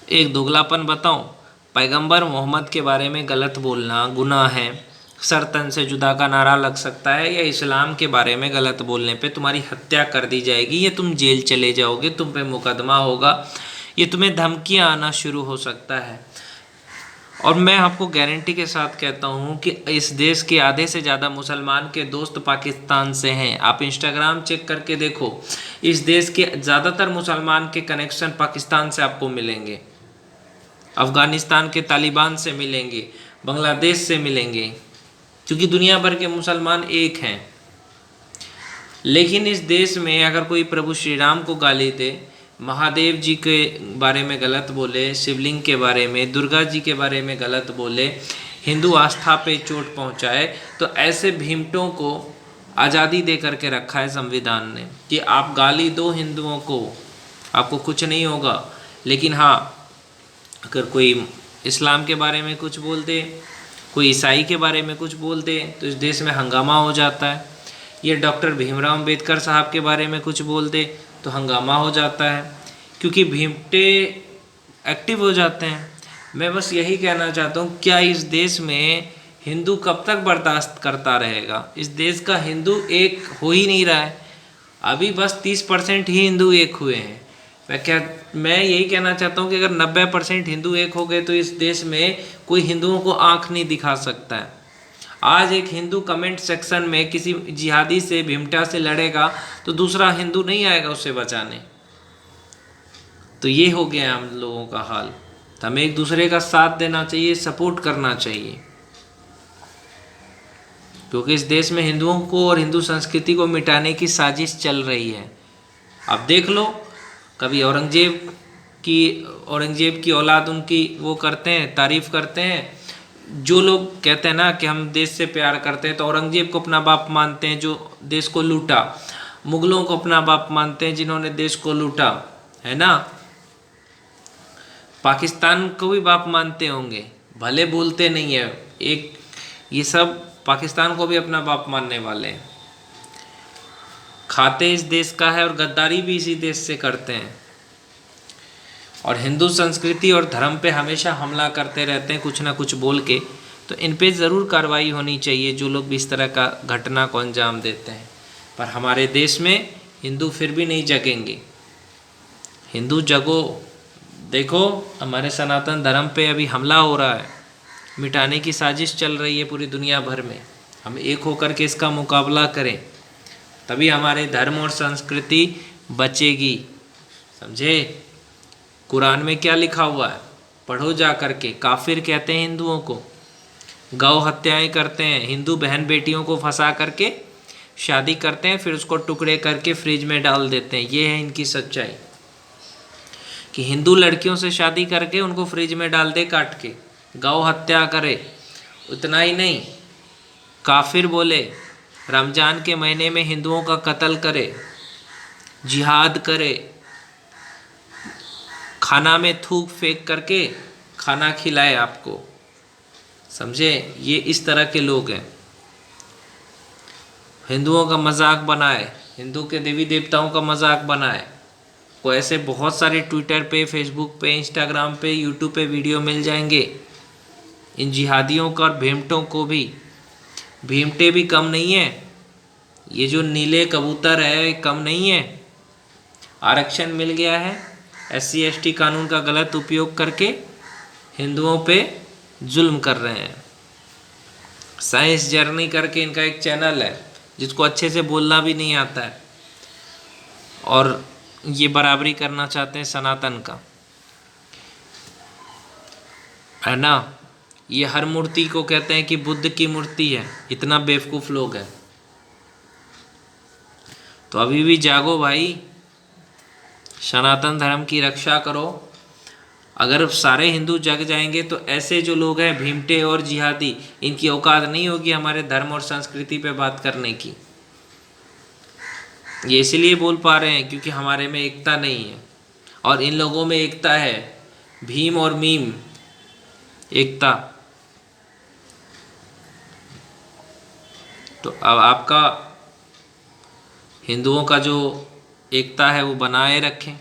एक दोगलापन बताऊं, पैगंबर मोहम्मद के बारे में गलत बोलना गुनाह है, सर तन से जुदा का नारा लग सकता है, या इस्लाम के बारे में गलत बोलने पे तुम्हारी हत्या कर दी जाएगी, या तुम जेल चले जाओगे, तुम पे मुकदमा होगा, ये तुम्हें धमकियां आना शुरू हो सकता है। और मैं आपको गारंटी के साथ कहता हूँ कि इस देश के आधे से ज़्यादा मुसलमान के दोस्त पाकिस्तान से हैं। आप इंस्टाग्राम चेक करके देखो, इस देश के ज़्यादातर मुसलमान के कनेक्शन पाकिस्तान से आपको मिलेंगे, अफ़गानिस्तान के तालिबान से मिलेंगे, बांग्लादेश से मिलेंगे, क्योंकि दुनिया भर के मुसलमान एक हैं। लेकिन इस देश में अगर कोई प्रभु श्री राम को गाली दे, महादेव जी के बारे में गलत बोले, शिवलिंग के बारे में, दुर्गा जी के बारे में गलत बोले, हिंदू आस्था पे चोट पहुंचाए, तो ऐसे भीमटों को आज़ादी दे करके रखा है संविधान ने कि आप गाली दो हिंदुओं को, आपको कुछ नहीं होगा। लेकिन हाँ, अगर कोई इस्लाम के बारे में कुछ बोल दे, कोई ईसाई के बारे में कुछ बोल दे, तो इस देश में हंगामा हो जाता है। ये डॉक्टर भीमराव अम्बेडकर साहब के बारे में कुछ बोल दे तो हंगामा हो जाता है, क्योंकि भीमटे एक्टिव हो जाते हैं। मैं बस यही कहना चाहता हूँ, क्या इस देश में हिंदू कब तक बर्दाश्त करता रहेगा? इस देश का हिंदू एक हो ही नहीं रहा है। अभी बस 30% ही हिंदू एक हुए हैं। मैं यही कहना चाहता हूँ कि अगर 90% हिंदू एक हो गए तो इस देश में कोई हिंदुओं को आंख नहीं दिखा सकता है। आज एक हिंदू कमेंट सेक्शन में किसी जिहादी से, भीमटा से लड़ेगा तो दूसरा हिंदू नहीं आएगा उसे बचाने। तो ये हो गया हम लोगों का हाल। तो हमें एक दूसरे का साथ देना चाहिए, सपोर्ट करना चाहिए, क्योंकि इस देश में हिंदुओं को और हिंदू संस्कृति को मिटाने की साजिश चल रही है। आप देख लो, कभी औरंगजेब की औलाद उनकी वो करते हैं, तारीफ करते हैं। जो लोग कहते हैं ना कि हम देश से प्यार करते हैं, तो औरंगजेब को अपना बाप मानते हैं जो देश को लूटा, मुगलों को अपना बाप मानते हैं जिन्होंने देश को लूटा, है ना। पाकिस्तान को भी बाप मानते होंगे, भले बोलते नहीं है। एक ये सब पाकिस्तान को भी अपना बाप मानने वाले हैं। खाते इस देश का है और गद्दारी भी इसी देश से करते हैं, और हिंदू संस्कृति और धर्म पे हमेशा हमला करते रहते हैं कुछ ना कुछ बोल के। तो इन पे ज़रूर कार्रवाई होनी चाहिए जो लोग भी इस तरह का घटना को अंजाम देते हैं। पर हमारे देश में हिंदू फिर भी नहीं जगेंगे। हिंदू जगो। देखो, हमारे सनातन धर्म पे अभी हमला हो रहा है, मिटाने की साजिश चल रही है पूरी दुनिया भर में। हम एक होकर के इसका मुकाबला करें, तभी हमारे धर्म और संस्कृति बचेगी। समझे? कुरान में क्या लिखा हुआ है, पढ़ो जा करके। काफिर कहते हैं हिंदुओं को, गौ हत्याएं करते हैं, हिंदू बहन बेटियों को फंसा करके शादी करते हैं, फिर उसको टुकड़े करके फ्रिज में डाल देते हैं। ये है इनकी सच्चाई, कि हिंदू लड़कियों से शादी करके उनको फ्रिज में डाल दे काट के, गौ हत्या करे। उतना ही नहीं, काफिर बोले रमज़ान के महीने में हिंदुओं का कत्ल करे, जिहाद करे, खाना में थूक फेंक करके खाना खिलाए आपको। समझे? ये इस तरह के लोग हैं। हिंदुओं का मजाक बनाए, हिंदू के देवी देवताओं का मजाक बनाए। को ऐसे बहुत सारे ट्विटर पे, फेसबुक पे, इंस्टाग्राम पे, यूट्यूब पे वीडियो मिल जाएंगे। इन जिहादियों का और भीमटों को भी, भीमटे भी कम नहीं है, ये जो नीले कबूतर है कम नहीं है। आरक्षण मिल गया है, SC ST कानून का गलत उपयोग करके हिंदुओं पे जुल्म कर रहे हैं। साइंस जर्नी करके इनका एक चैनल है, जिसको अच्छे से बोलना भी नहीं आता है, और ये बराबरी करना चाहते हैं सनातन का, है ना। ये हर मूर्ति को कहते हैं कि बुद्ध की मूर्ति है। इतना बेवकूफ़ लोग हैं। तो अभी भी जागो भाई, सनातन धर्म की रक्षा करो। अगर सारे हिंदू जग जाएंगे तो ऐसे जो लोग हैं भीमटे और जिहादी, इनकी औकात नहीं होगी हमारे धर्म और संस्कृति पे बात करने की। ये इसलिए बोल पा रहे हैं क्योंकि हमारे में एकता नहीं है, और इन लोगों में एकता है। भीम और मीम एकता। तो अब आपका हिंदुओं का जो एकता है वो बनाए रखें।